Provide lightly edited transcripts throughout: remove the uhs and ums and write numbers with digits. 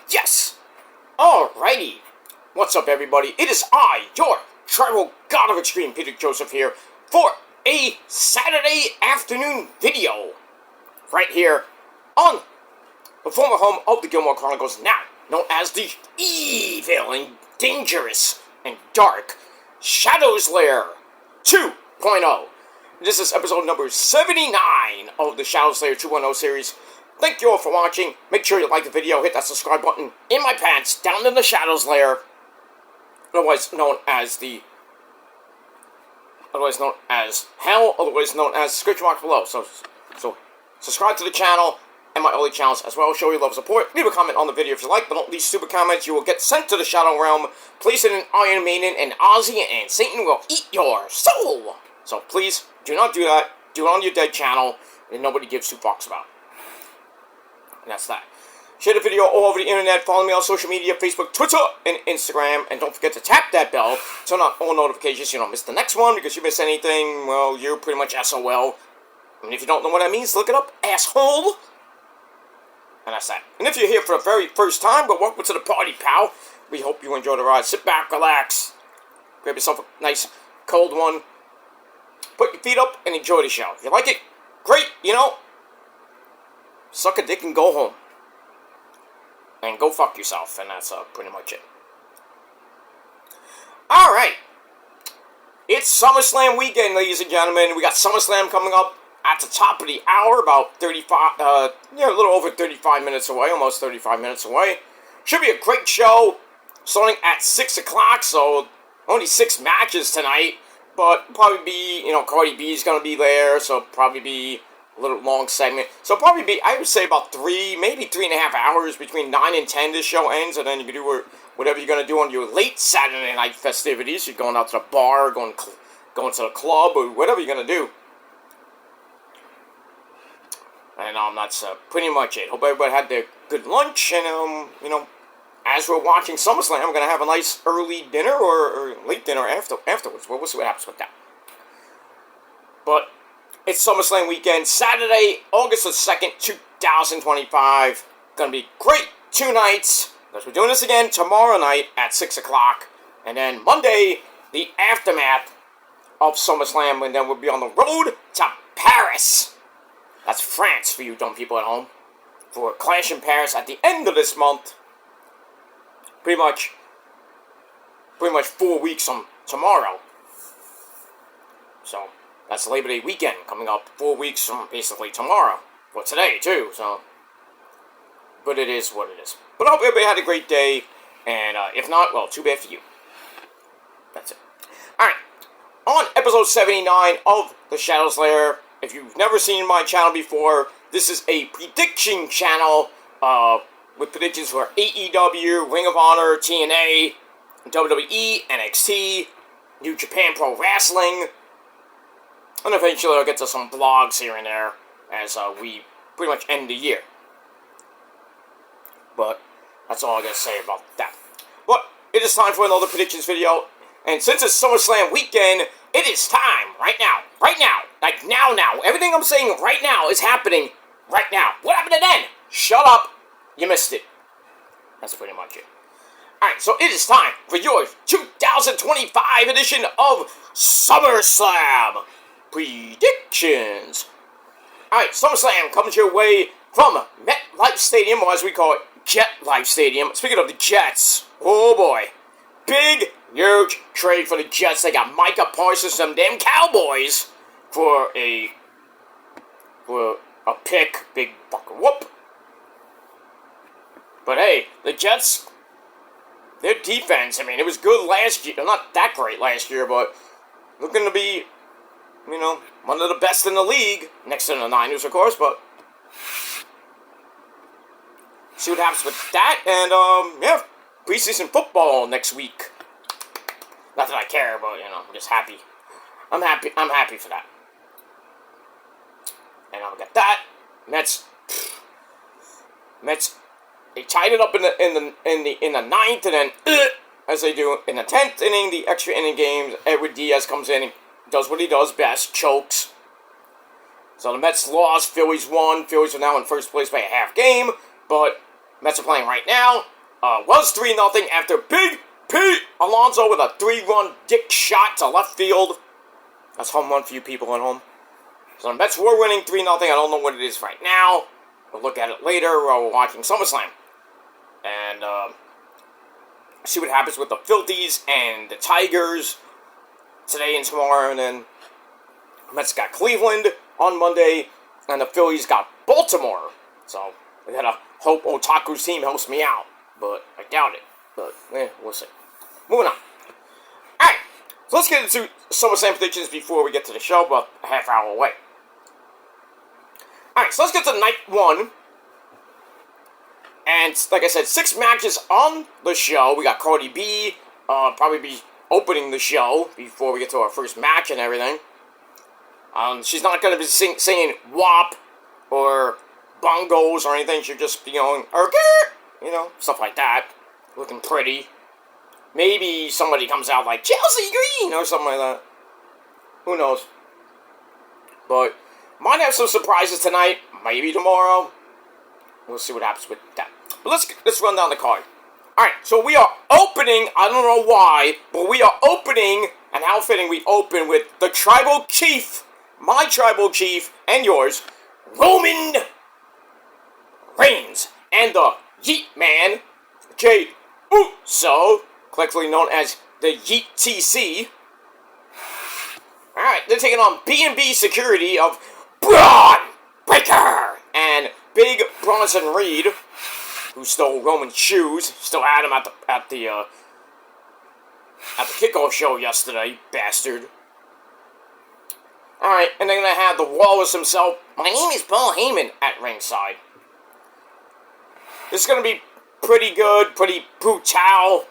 Yes! Alrighty! What's up, everybody? It is I, your tribal god of extreme, Peter Joseph here, for a Saturday afternoon video. Right here on the former home of the Gilmore Chronicles, now known as the evil and dangerous and dark Shadows Lair 2.0. This is episode number 79 of the Shadows Lair 2.0 series. Thank you all for watching. Make sure you like the video, hit that subscribe button in my pants, down in the Shadows Lair, otherwise known as hell, otherwise known as description box below. So subscribe to the channel and my other channels as well. Show your love and support. Leave a comment on the video if you like, but don't leave stupid comments. You will get sent to the Shadow Realm, placed in an Iron Maiden, and Ozzy and Satan will eat your soul. So please, do not do that. Do it on your dead channel, and nobody gives two fucks about. And that's that. Share the video all over the internet. Follow me on social media, Facebook, Twitter, and Instagram. And don't forget to tap that bell. Turn on all notifications so you don't miss the next one. Because if you miss anything, well, you're pretty much SOL. And if you don't know what that means, look it up, asshole. And that's that. And if you're here for the very first time, well, welcome to the party, pal. We hope you enjoy the ride. Sit back, relax. Grab yourself a nice cold one. Put your feet up and enjoy the show. If you like it, great, you know. Suck a dick and go home. And go fuck yourself. And that's pretty much it. Alright. It's SummerSlam weekend, ladies and gentlemen. We got SummerSlam coming up at the top of the hour. About 35, a little over 35 minutes away. Almost 35 minutes away. Should be a great show. Starting at 6 o'clock. So, only 6 matches tonight. But probably be, Cardi B's going to be there. So, probably be a little long segment. So probably be, I would say about 3, maybe 3.5 hours between 9 and 10 this show ends, and then you can do whatever you're going to do on your late Saturday night festivities. You're going out to the bar, going to the club, or whatever you're going to do. And that's pretty much it. Hope everybody had their good lunch, and, as we're watching SummerSlam, I'm going to have a nice early dinner or late dinner afterwards. Well, we'll see what happens with that. But it's SummerSlam weekend, Saturday, August the 2nd, 2025. Gonna be great 2 nights, because we're doing this again tomorrow night at 6 o'clock. And then Monday, the aftermath of SummerSlam, and then we'll be on the road to Paris. That's France for you dumb people at home. For Clash in Paris at the end of this month. Pretty much 4 weeks from tomorrow. So that's Labor Day weekend coming up 4 weeks from basically tomorrow. Well, today, too, so. But it is what it is. But I hope everybody had a great day. And if not, well, too bad for you. That's it. Alright. On episode 79 of The Shadows Lair, if you've never seen my channel before, this is a prediction channel with predictions for AEW, Ring of Honor, TNA, WWE, NXT, New Japan Pro Wrestling. And eventually I'll get to some blogs here and there as we pretty much end the year. But that's all I gotta say about that. But it is time for another predictions video. And since it's SummerSlam weekend, it is time right now. Like now. Everything I'm saying right now is happening right now. What happened to then? Shut up. You missed it. That's pretty much it. Alright, so it is time for your 2025 edition of SummerSlam predictions. Alright, SummerSlam comes your way from MetLife Stadium, or as we call it, Jet Life Stadium. Speaking of the Jets, oh boy. Big, huge trade for the Jets. They got Micah Parsons, some damn Cowboys, for a pick. Big fucking whoop. But hey, the Jets, their defense, it was good last year. Not that great last year, but looking to be, one of the best in the league. Next to the Niners, of course, but see what happens with that. And, preseason football next week. Not that I care, but, I'm just happy. I'm happy for that. And I'll get that. Mets, they tied it up in the ninth, and then, as they do in the 10th inning, the extra inning games, Edward Diaz comes in and does what he does best, chokes. So the Mets lost, Phillies won. Phillies are now in first place by a half game, but Mets are playing right now. was 3-0 after Big Pete Alonso with a 3-run dick shot to left field. That's home run for you people at home. So the Mets were winning 3-0. I don't know what it is right now. We'll look at it later while we're watching Summerslam. And see what happens with the Phillies and the Tigers today and tomorrow. And then the Mets got Cleveland on Monday. And the Phillies got Baltimore. So we gotta hope Otaku's team helps me out. But I doubt it. But we'll see. Moving on. Alright. So let's get into SummerSlam predictions before we get to the show. About a half hour away. Alright, so let's get to night 1. And like I said, 6 matches on the show. We got Cardi B, probably be opening the show before we get to our first match and everything. She's not going to be singing WAP or bongos or anything. She'll just be going, stuff like that. Looking pretty. Maybe somebody comes out like Chelsea Green or something like that. Who knows? But might have some surprises tonight. Maybe tomorrow. We'll see what happens with that. But let's run down the card. Alright, so we are opening, I don't know why, but we are opening, and how fitting we open with the Tribal Chief, my Tribal Chief, and yours, Roman Reigns, and the Yeet Man, Jey Uso, collectively known as the Yeet TC. Alright, they're taking on B&B Security of Braun Breaker and Big Bronson Reed, who stole Roman's shoes. Still had him at the kickoff show yesterday, bastard. Alright, and they're gonna have the Walrus himself. My name is Paul Heyman at ringside. This is gonna be pretty good, pretty brutal.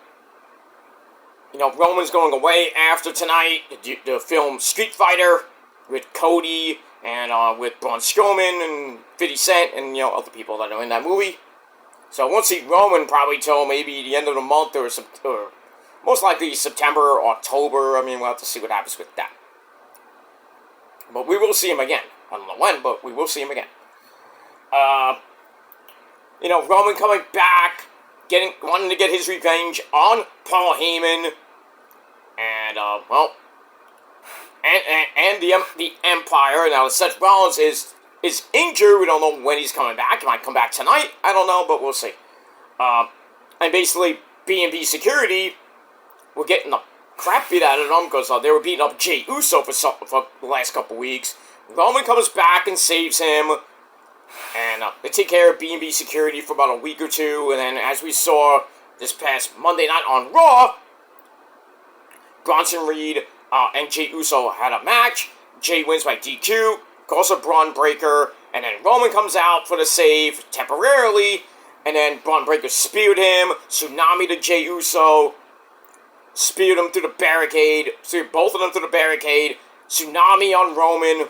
Roman's going away after tonight to film Street Fighter with Cody and with Braun Strowman and 50 Cent and, other people that are in that movie. So I won't see Roman probably till maybe the end of the month or most likely September or October. I mean, we'll have to see what happens with that. But we will see him again. I don't know when, but we will see him again. Roman coming back, wanting to get his revenge on Paul Heyman. And, and the Empire. Now, Seth Rollins is injured. We don't know when he's coming back. He might come back tonight. I don't know, but we'll see. And basically, B&B Security were getting the crap beat out of them because they were beating up Jey Uso for the last couple weeks. Roman comes back and saves him. And they take care of B&B Security for about a week or two. And then, as we saw this past Monday night on Raw, Bronson Reed and Jey Uso had a match. Jey wins by DQ, calls a Braun Breaker, and then Roman comes out for the save temporarily, and then Braun Breaker speared him, tsunami to Jey Uso, speared him through the barricade, speared both of them through the barricade, tsunami on Roman,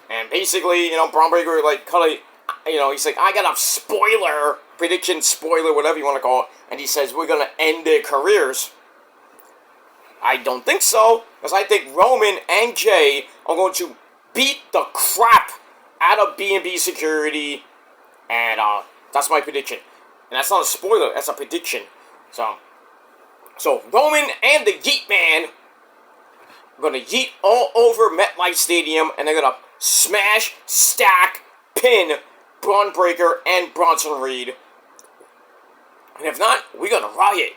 and basically, Braun Breaker, he's like, I got a spoiler, prediction spoiler, whatever you want to call it, and he says, we're going to end their careers. I don't think so, because I think Roman and Jey are going to beat the crap out of B&B Security, and that's my prediction. And that's not a spoiler, that's a prediction. So Roman and the Yeet Man are going to yeet all over MetLife Stadium, and they're going to smash, stack, pin Braun Breaker and Bronson Reed. And if not, we're going to riot.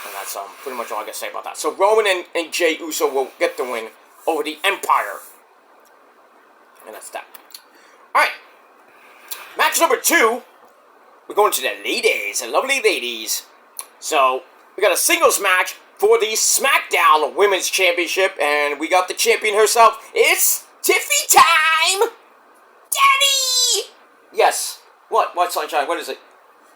And that's pretty much all I can say about that. So Roman and Jey Uso will get the win over the Empire. And that's that. Alright. Match number 2. We're going to the ladies, the lovely ladies. So, we got a singles match for the SmackDown Women's Championship. And we got the champion herself. It's Tiffy time! Daddy! Yes. What, Sunshine? What is it?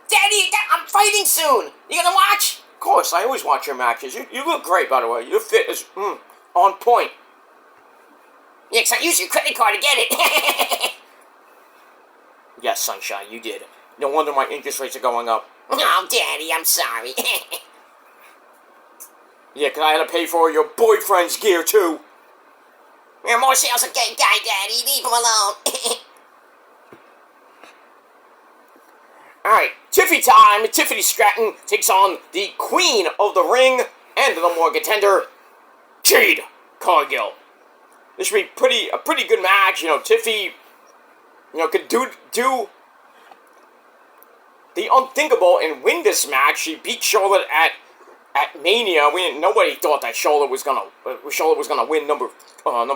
Daddy, I'm fighting soon. You gonna watch? Of course, I always watch your matches. You look great, by the way. Your fit is on point. Yeah, 'cause I used your credit card to get it. Yes, Sunshine, you did. No wonder my interest rates are going up. Oh, Daddy, I'm sorry. Yeah, 'cause I had to pay for your boyfriend's gear, too. You're more sales of gay guy, Daddy. Leave him alone. Alright, Tiffy time. Tiffany Stratton takes on the queen of the ring and the number one contender, Jade Cargill. This should be a pretty good match. Tiffy, could do the unthinkable and win this match. She beat Charlotte at Mania. Nobody thought that Charlotte was gonna win number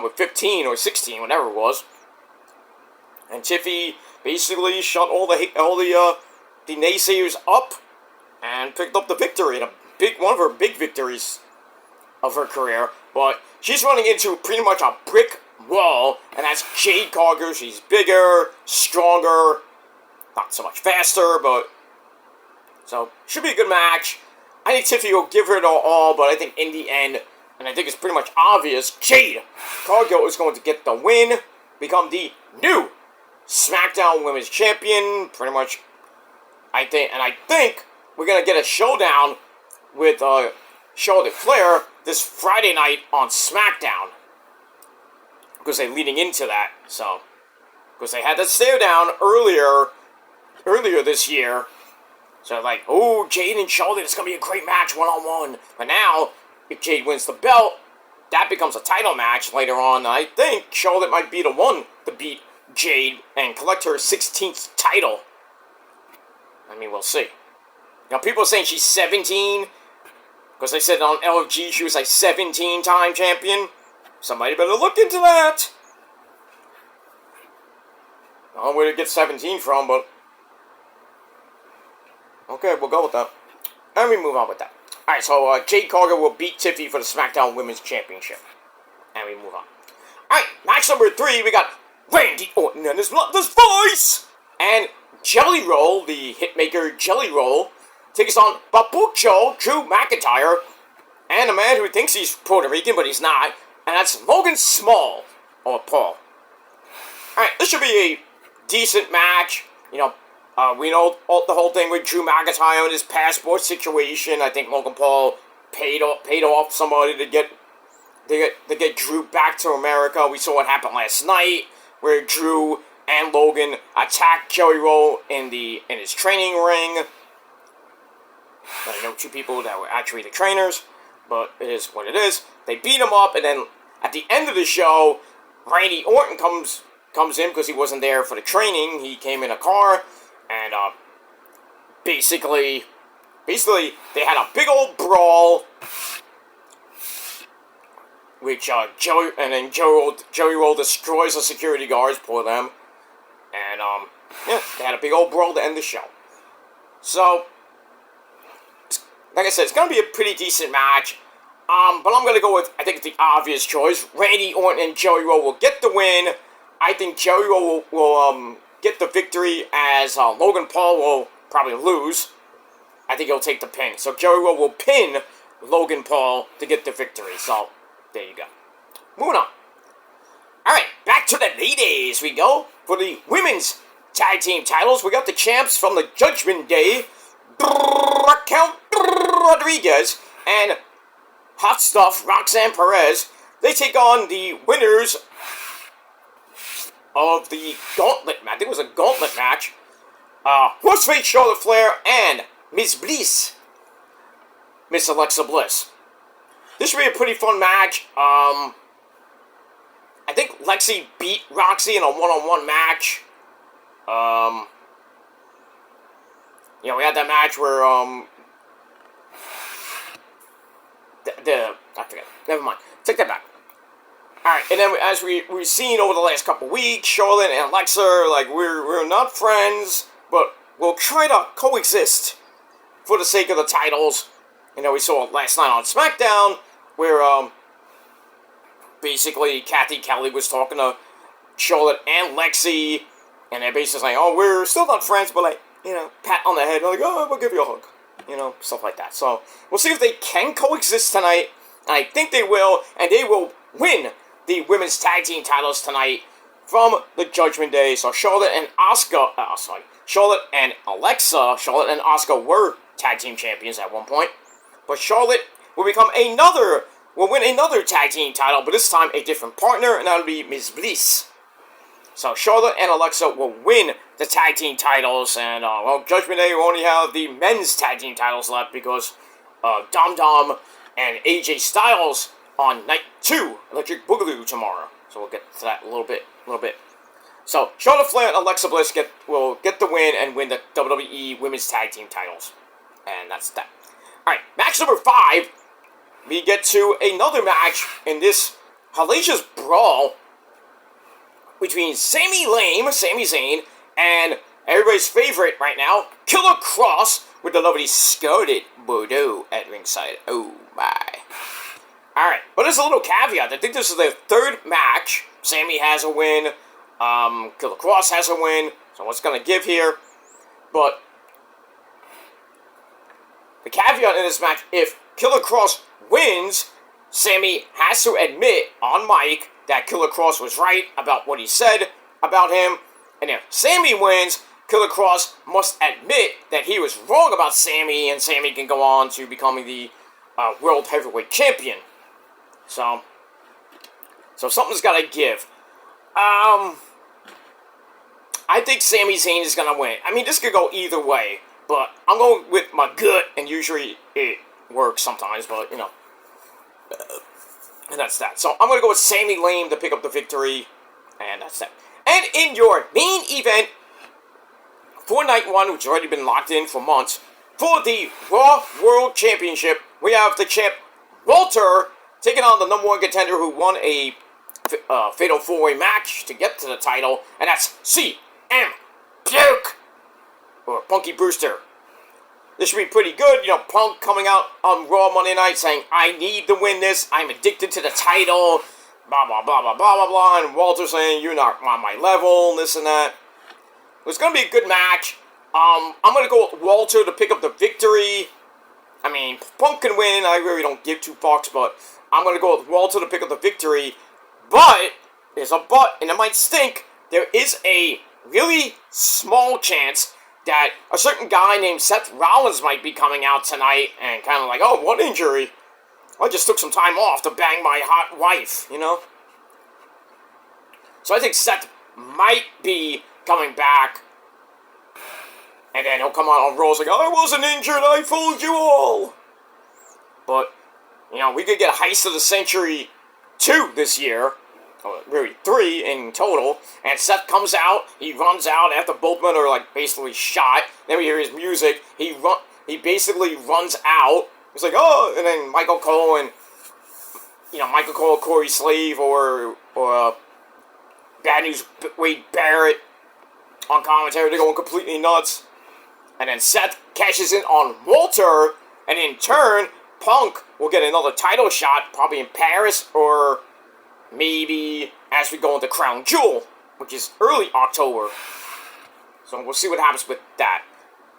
15 or 16, whatever it was. And Tiffy basically shut all the naysayers up and picked up the victory, and one of her big victories of her career. But she's running into pretty much a brick wall, and that's Jade Cargill. She's bigger, stronger, not so much faster, but so should be a good match. I think Tiffy will give her it all, but I think in the end, and I think it's pretty much obvious, Jade Cargill is going to get the win, become the new SmackDown Women's Champion, pretty much. I think we're gonna get a showdown with Charlotte Flair this Friday night on SmackDown, because they're leading into that. So, because they had that stare down earlier this year. So like, oh, Jade and Charlotte, it's gonna be a great match one-on-one. But now, if Jade wins the belt, that becomes a title match later on. I think Charlotte might be the one to beat Jade and collect her 16th title. I mean, we'll see. Now, people are saying she's 17, because they said on LFG she was like 17-time champion. Somebody better look into that. I don't know where to get 17 from, but okay, we'll go with that. And we move on with that. Alright, so Jade Cargill will beat Tiffy for the SmackDown Women's Championship. And we move on. Alright, match number 3, we got Randy Orton and his bloodless voice! And Jelly Roll, the hitmaker Jelly Roll, takes on Babucho Drew McIntyre, and a man who thinks he's Puerto Rican, but he's not, and that's Logan Small, or Paul. Alright, this should be a decent match. We know the whole thing with Drew McIntyre and his passport situation. I think Logan Paul paid off somebody to get Drew back to America. We saw what happened last night, where Drew and Logan attacked Jelly Roll in his training ring. I know two people that were actually the trainers, but it is what it is. They beat him up, and then at the end of the show, Randy Orton comes in because he wasn't there for the training. He came in a car, and basically they had a big old brawl, which Jelly Roll destroys the security guards, poor them, and they had a big old brawl to end the show. So, like I said, it's going to be a pretty decent match, but I'm going to go with, I think it's the obvious choice. Randy Orton and Jelly Roll will get the win. I think Jelly Roll will get the victory, as Logan Paul will probably lose. I think he'll take the pin. So Jelly Roll will pin Logan Paul to get the victory. So, there you go. Moving on. Alright, back to the ladies we go. For the women's tag team titles, we got the champs from the Judgment Day, Count Rodriguez and Hot Stuff Roxanne Perez. They take on the winners of the gauntlet match. I think it was a gauntlet match. Horseface Charlotte Flair and Miss Bliss. Miss Alexa Bliss. This should be a pretty fun match. I think Lexi beat Roxy in a one-on-one match. We had that match where, I forget. Never mind. Take that back. Alright, and then as we've seen over the last couple weeks, Charlotte and Alexa are like, we're not friends, but we'll try to coexist for the sake of the titles. We saw it last night on SmackDown, where, basically, Kathy Kelly was talking to Charlotte and Lexi, and they're basically saying, oh, we're still not friends, but like, pat on the head, like, oh, we'll give you a hug. Stuff like that. So, we'll see if they can coexist tonight, and I think they will, and they will win the women's tag team titles tonight from the Judgment Day. So, Charlotte and Charlotte and Alexa, Charlotte and Asuka were tag team champions at one point, but Charlotte will win another tag team title, but this time a different partner, and that'll be Miss Bliss. So Charlotte and Alexa will win the tag team titles, and well, Judgment Day will only have the men's tag team titles left because Dom Dom and AJ Styles on night 2, Electric Boogaloo tomorrow. So we'll get to that a little bit. So Charlotte Flair and Alexa Bliss will get the win and win the WWE Women's Tag Team titles, and that's that. All right, match number 5. We get to another match in this hellacious brawl between Sami Zayn, and everybody's favorite right now, Killer Kross, with the lovely Scarlett Bordeaux at ringside. Oh my. Alright, but there's a little caveat. I think this is their 3rd match. Sami has a win. Killer Kross has a win. So what's going to give here? But the caveat in this match, if Killer Kross wins, Sami has to admit on mic that Killer Kross was right about what he said about him. And if Sami wins, Killer Kross must admit that he was wrong about Sami, and Sami can go on to becoming the World Heavyweight Champion. So something's got to give. I think Sami Zayn is going to win. I mean, this could go either way, but I'm going with my gut, and usually it works sometimes, but, you know. And that's that. So I'm going to go with Sami Zayn to pick up the victory. And that's that. And in your main event for night 1, which has already been locked in for months, for the Raw World Championship, we have the champ Walter taking on the number 1 contender who won a fatal 4-way match to get to the title. And that's CM Punk, or Punky Brewster. This should be pretty good. You know, Punk coming out on Raw Monday night saying, I need to win this. I'm addicted to the title. Blah, blah, blah, blah, blah, blah, blah. And Walter saying, you're not on my level, this and that. It's going to be a good match. I'm going to go with Walter to pick up the victory. I mean, Punk can win. I really don't give 2 fucks, but I'm going to go with Walter to pick up the victory. But, there's a but, and it might stink. There is a really small chance that a certain guy named Seth Rollins might be coming out tonight and kind of like, oh, what injury? I just took some time off to bang my hot wife, you know? So I think Seth might be coming back. And then he'll come out on Raw like, I wasn't injured, I fooled you all. But, you know, we could get Heist of the Century 2 this year. Or really 3 in total. And Seth comes out, he runs out after both men are like basically shot. Then we hear his music. He basically runs out. It's like, oh, and then Michael Cole and, you know, Michael Cole, Corey Slave, or Bad News Wade Barrett on commentary. They're going completely nuts. And then Seth cashes in on Walter, and in turn, Punk will get another title shot, probably in Paris, or maybe as we go into Crown Jewel, which is early October. So we'll see what happens with that.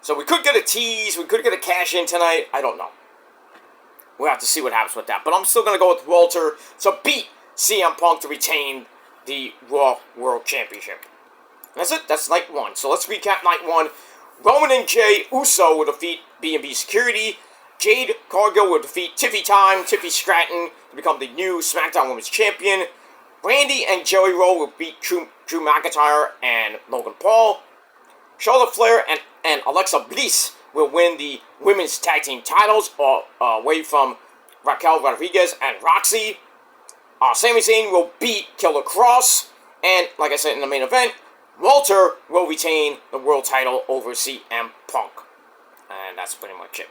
So we could get a tease, we could get a cash in tonight, I don't know. We'll have to see what happens with that. But I'm still going to go with Walter to beat CM Punk to retain the Raw World Championship. That's it. That's night 1. So let's recap night 1. Roman and Jey Uso will defeat B&B Security. Jade Cargill will defeat Tiffy Stratton to become the new SmackDown Women's Champion. Brandy and Jelly Roll will beat Drew McIntyre and Logan Paul. Charlotte Flair and Alexa Bliss will win the Women's Tag Team titles away from Raquel Rodriguez and Roxy. Sami Zayn will beat Killer Kross. And, like I said in the main event, Walter will retain the world title over CM Punk. And that's pretty much it.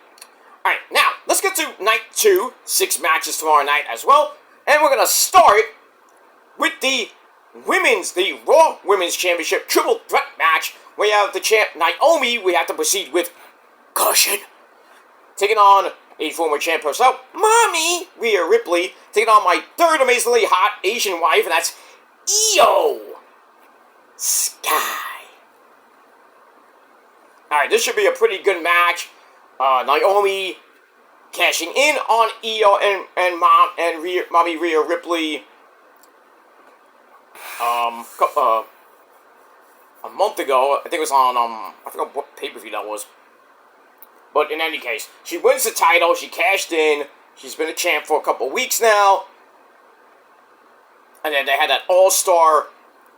Alright, now, let's get to night 2. 6 matches tomorrow night as well. And we're going to start with the Raw Women's Championship Triple Threat match. We have the champ Naomi. We have to proceed with caution. Taking on a former champ herself, Mommy Rhea Ripley. Taking on my 3rd amazingly hot Asian wife, and that's Io Sky. Alright, this should be a pretty good match. Naomi cashing in on Io and Mommy Rhea Ripley a month ago. I think it was on I forgot what pay-per-view that was. But in any case, she wins the title. She cashed in. She's been a champ for a couple weeks now. And then they had that all-star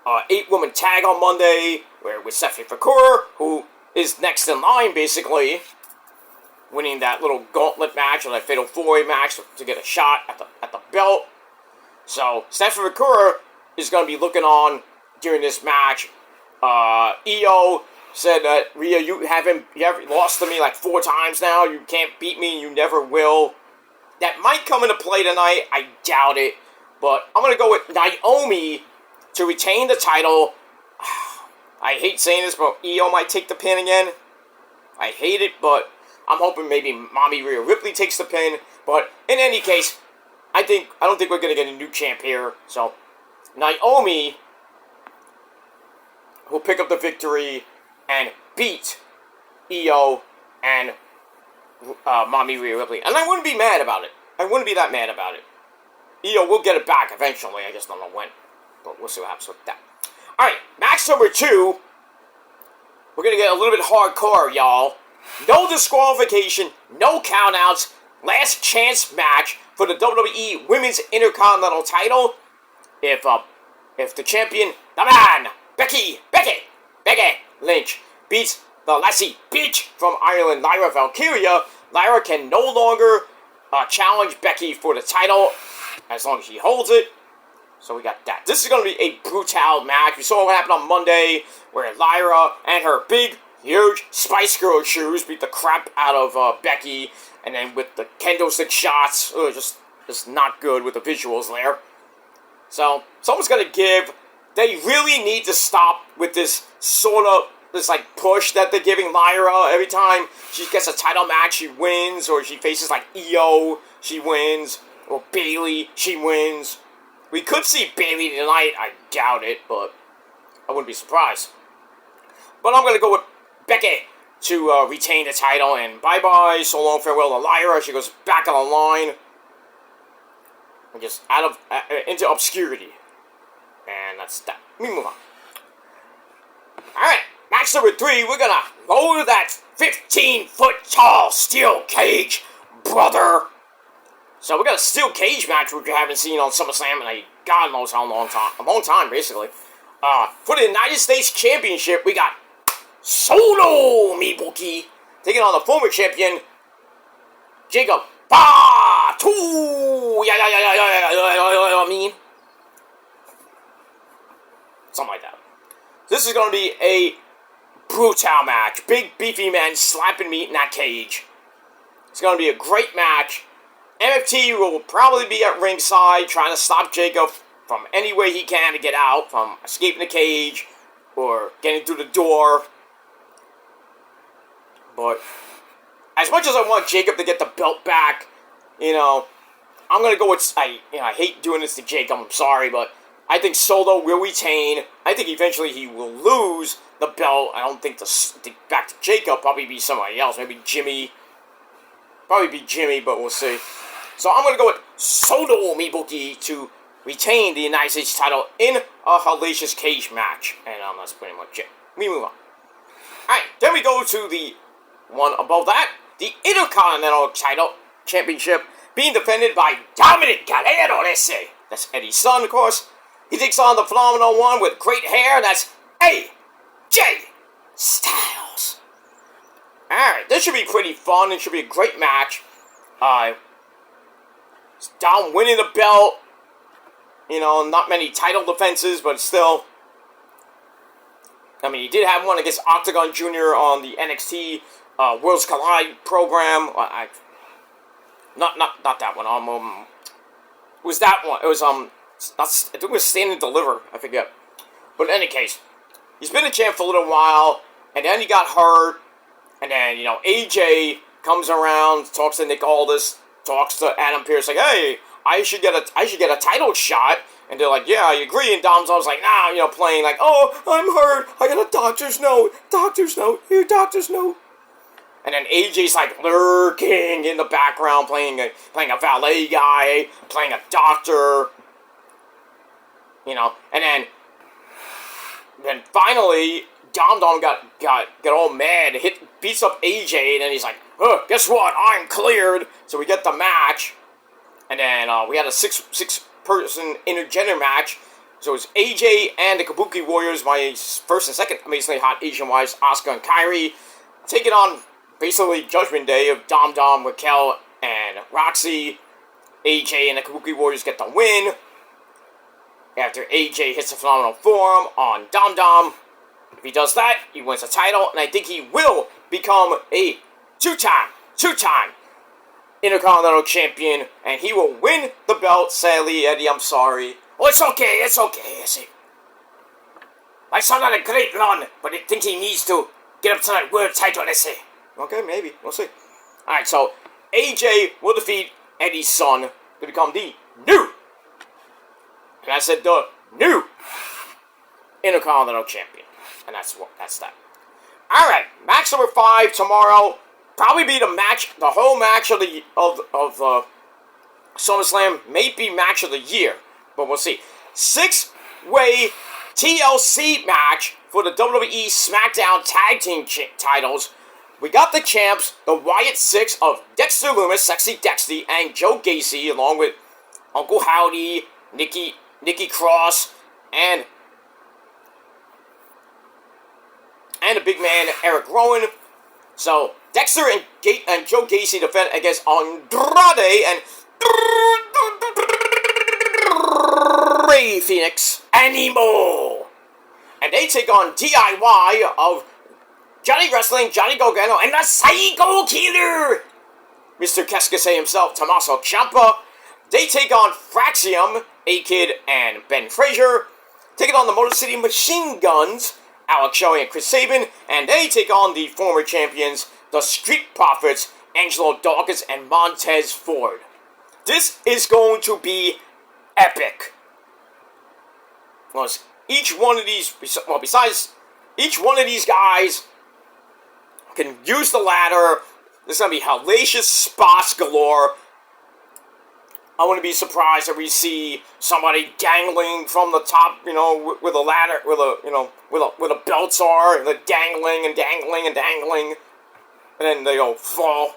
8-woman tag on Monday, where with Stephanie McClure, who is next in line, basically, winning that little gauntlet match, or that Fatal 4-Way match, to get a shot at the belt. So, Stephanie McClure is going to be looking on during this match. EO said that, Rhea, you haven't lost to me like 4 times now. You can't beat me, and you never will. That might come into play tonight. I doubt it. But I'm going to go with Naomi to retain the title. I hate saying this, but EO might take the pin again. I hate it, but I'm hoping maybe Mommy Rhea Ripley takes the pin. But in any case, I don't think we're going to get a new champ here. So, Naomi will pick up the victory and beat EO and Mommy Rhea Ripley. And I wouldn't be mad about it. I wouldn't be that mad about it. EO will get it back eventually. I just don't know when. But we'll see what happens with that. Alright, match number 2. We're going to get a little bit hardcore, y'all. No disqualification, no countouts. Last chance match for the WWE Women's Intercontinental title. If the champion, the man, Becky Lynch beats the Lassie Beach from Ireland, Lyra Valkyria, Lyra can no longer challenge Becky for the title as long as she holds it. So we got that. This is going to be a brutal match. We saw what happened on Monday, where Lyra and her big, huge Spice Girl shoes beat the crap out of Becky, and then with the kendo stick shots, just not good with the visuals there. So someone's going to give. They really need to stop with this push that they're giving Lyra. Every time she gets a title match, she wins, or she faces like EO, she wins, or Bayley, she wins. We could see Bayley tonight. I doubt it, but I wouldn't be surprised. But I'm going to go with Becky to retain the title, and bye-bye, so long, farewell to Lyra. She goes back on the line, and just into obscurity. And that's that. We move on. Alright, match number 3, we're gonna lower that 15-foot tall steel cage, brother. So we got a steel cage match which we haven't seen on SummerSlam in God knows how long time. A long time, basically. For the United States Championship, we got Solo Mibuki taking on the former champion, Jacob Fatu. I mean, something like that. This is going to be a brutal match. Big, beefy men slapping meat in that cage. It's going to be a great match. MFT will probably be at ringside trying to stop Jacob from any way he can to get out, from escaping the cage or getting through the door. But as much as I want Jacob to get the belt back, I'm going to go with, I hate doing this to Jacob, I'm sorry, but I think Solo will retain. I think eventually he will lose the belt. I don't think back to Jacob, probably be somebody else, maybe Jimmy. Probably be Jimmy, but we'll see. So I'm going to go with Solo Mibuki to retain the United States title in a hellacious cage match. And that's pretty much it. We move on. Alright, then we go to the one above that. The Intercontinental title championship being defended by Dominic Galero. That's Eddie's son, of course. He takes on the phenomenal one with great hair, and that's AJ Styles. Alright, this should be pretty fun. It should be a great match. Dom winning the belt. Not many title defenses, but still. I mean, he did have one against Octagon Jr. on the NXT Worlds Collide program. Not that one. It was that one. It was I think it was Stand and Deliver. I forget. But in any case, he's been a champ for a little while, and then he got hurt, and then AJ comes around, talks to Nick Aldis, talks to Adam Pearce, like, hey, I should get a title shot. And they're like, yeah, I agree. And Dom's always like, nah, playing like, oh, I'm hurt. I got a doctor's note. Here, doctor's note. And then AJ's like lurking in the background, playing a valet guy, playing a doctor. And then finally, Dom got all mad, beats up AJ, and then he's like, oh, guess what? I'm cleared. So we get the match. And then we had a six-person intergender match. So it's AJ and the Kabuki Warriors, my first and second amazingly hot Asian wives, Asuka and Kairi, taking on basically Judgment Day of Dom Dom, Raquel, and Roxy. AJ and the Kabuki Warriors get the win after AJ hits a phenomenal form on Dom Dom. If he does that, he wins the title, and I think he will become a two-time Intercontinental Champion, and he will win the belt. Sadly, Eddie, I'm sorry. Oh, it's okay, I see. My son had a great run, but I think he needs to get up to that world title, I say. Okay, maybe, we'll see. Alright, so AJ will defeat Eddie's son to become the new, and I said the new Intercontinental Champion. And that's that. Alright, match number 5 tomorrow. Probably be the whole match of the SummerSlam. May be match of the year, but we'll see. 6-way TLC match for the WWE SmackDown Tag Team titles. We got the champs, the Wyatt Six of Dexter Lumis, Sexy Dexty, and Joe Gacy, along with Uncle Howdy, Nikki Cross, and the big man Eric Rowan. So Dexter and Joe Gacy defend against Andrade and Rey Fenix and Nemo. And they take on DIY of Johnny Wrestling, Johnny Gargano, and the Psycho Killer, Mr. Keskase himself, Tommaso Ciampa. They take on Fraxium, A-Kid, and Ben Frazier. Taking on the Motor City Machine Guns, Alex Shelley and Chris Sabin. And they take on the former champions, the Street Profits, Angelo Dawkins and Montez Ford. This is going to be epic. Besides each one of these guys can use the ladder. There's going to be hellacious spots galore. I wouldn't be surprised if we see somebody dangling from the top, with a ladder, where the belts are, and they're dangling and dangling and dangling. And then they fall.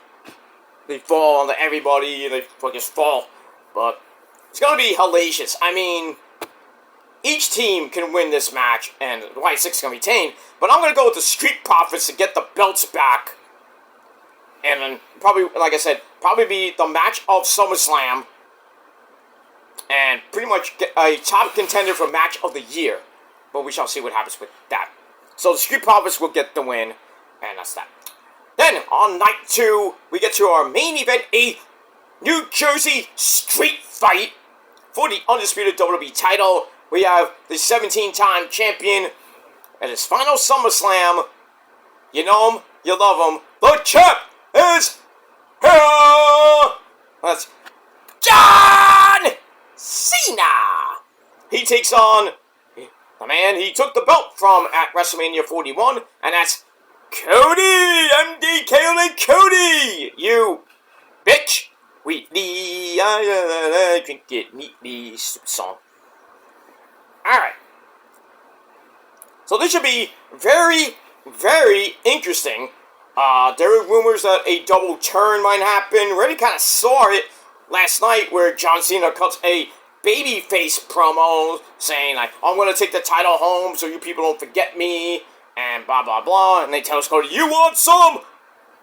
They fall onto everybody, and they just fall. But it's going to be hellacious. I mean, each team can win this match, and the White Six can retain. But I'm going to go with the Street Profits to get the belts back. And then probably, like I said, probably be the match of SummerSlam. And pretty much get a top contender for match of the year. But we shall see what happens with that. So the Street Profits will get the win. And that's that. Then, on night 2, we get to our main event, a New Jersey street fight for the undisputed WWE title. We have the 17-time champion at his final SummerSlam. You know him, you love him. The champ is here! That's John Cena! He takes on the man he took the belt from at WrestleMania 41, and that's Cody! MDK and Cody! You bitch! Wheatley, drink it, meet me, stupid song. Alright. So this should be very, very interesting. There are rumors that a double turn might happen. We already kind of saw it last night where John Cena cuts a babyface promo saying, like, I'm going to take the title home so you people don't forget me, and blah, blah, blah. And they tell us, Cody, you want some?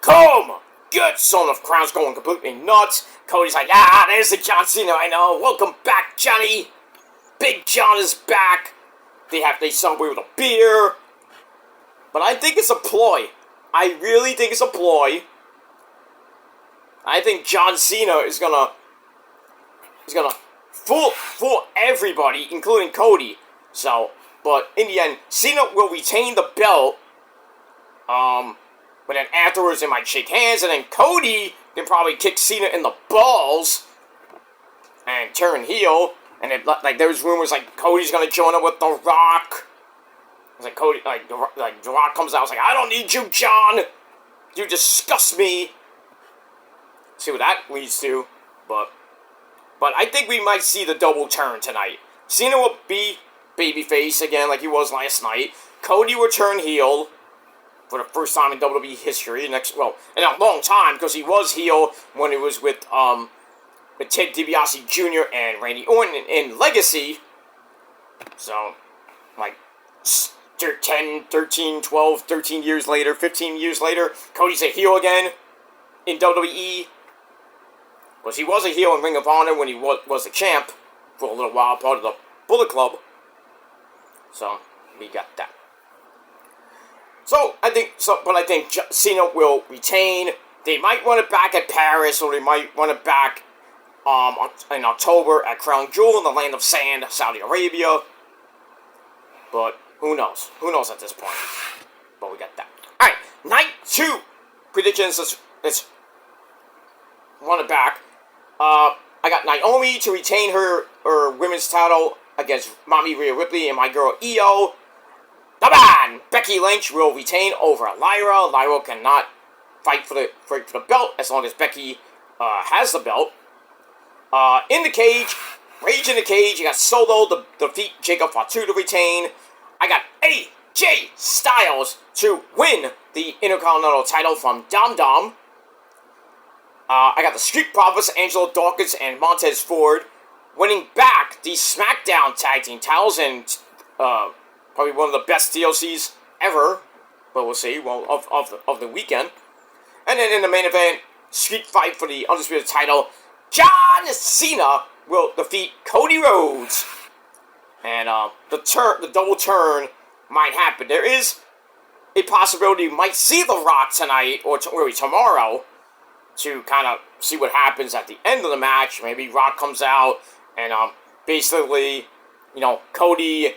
Come! Good. Son of Crown's going completely nuts. Cody's like, there's the John Cena I know. Welcome back, Johnny. Big John is back. They celebrate with a beer. But I think it's a ploy. I really think it's a ploy. I think John Cena is gonna fool everybody, including Cody. So, but in the end, Cena will retain the belt. But then afterwards they might shake hands, and then Cody can probably kick Cena in the balls and turn heel. And it, like, there's rumors like Cody's gonna join up with The Rock. It's like Cody, The Rock comes out, it's like, I don't need you, John. You disgust me. See what that leads to, but I think we might see the double turn tonight. Cena will be babyface again, like he was last night. Cody will turn heel for the first time in WWE history. In a long time, because he was heel when he was with Ted DiBiase Jr. and Randy Orton in Legacy. So, like, 10, 13, 12, 13 years later, 15 years later, Cody's a heel again in WWE. Because he was a heel in Ring of Honor when he was the champ for a little while, part of the Bullet Club. So, we got that. So, I think Cena will retain. They might run it back at Paris, or they might run it back in October at Crown Jewel in the Land of Sand, Saudi Arabia. But who knows? Who knows at this point? But we got that. Alright, night 2 predictions. Let's run it back. I got Naomi to retain her women's title against Mommy Rhea Ripley and my girl Io. The man, Becky Lynch will retain over Lyra. Lyra cannot fight for the belt as long as Becky has the belt. In the cage, Rage in the cage, you got Solo to defeat Jacob Fatu to retain. I got AJ Styles to win the Intercontinental title from Dom Dom. I got the Street Profits, Angelo Dawkins and Montez Ford, winning back the SmackDown Tag Team titles, and probably one of the best DLCs ever, but we'll see, of the weekend. And then in the main event, street fight for the Undisputed title, John Cena will defeat Cody Rhodes. And the double turn might happen. There is a possibility you might see The Rock tonight, or tomorrow, to kind of see what happens at the end of the match. Maybe Rock comes out, and basically, Cody...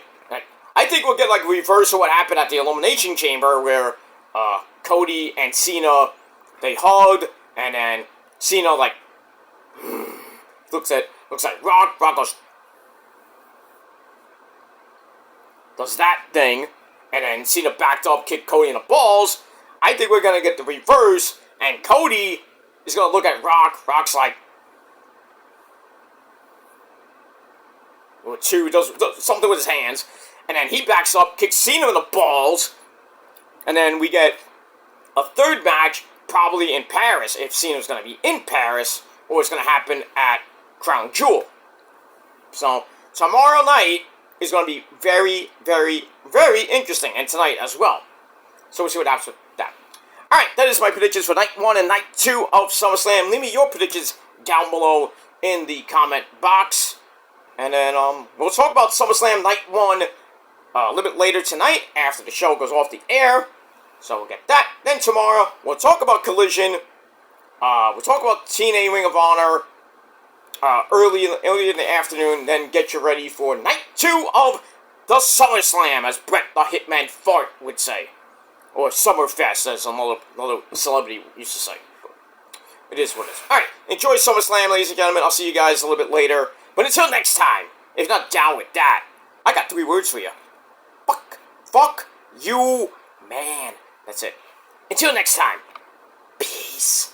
I think we'll get like a reverse of what happened at the Elimination Chamber, where Cody and Cena, they hugged, and then Cena looks like Rock does that thing, and then Cena backed up, kicked Cody in the balls. I think we're gonna get the reverse, and Cody is gonna look at Rock. Rock's like, does something with his hands, and then he backs up, kicks Cena in the balls, and then we get a third match, probably in Paris, if Cena's gonna be in Paris, or it's gonna happen at Crown Jewel. So, tomorrow night is going to be very, very, very interesting, and tonight as well. So we'll see what happens with that. Alright, that is my predictions for Night 1 and Night 2 of SummerSlam. Leave me your predictions down below in the comment box. And then we'll talk about SummerSlam Night 1 a little bit later tonight, after the show goes off the air. So we'll get that. Then tomorrow, we'll talk about Collision. We'll talk about TNA Ring of Honor. Early in the afternoon, then get you ready for Night 2 of the SummerSlam, as Bret the Hitman Fart would say. Or Summerfest, as another celebrity used to say. It is what it is. Alright, enjoy SummerSlam, ladies and gentlemen. I'll see you guys a little bit later. But until next time, if not down with that, I got 3 words for you. Fuck you, man. That's it. Until next time, peace.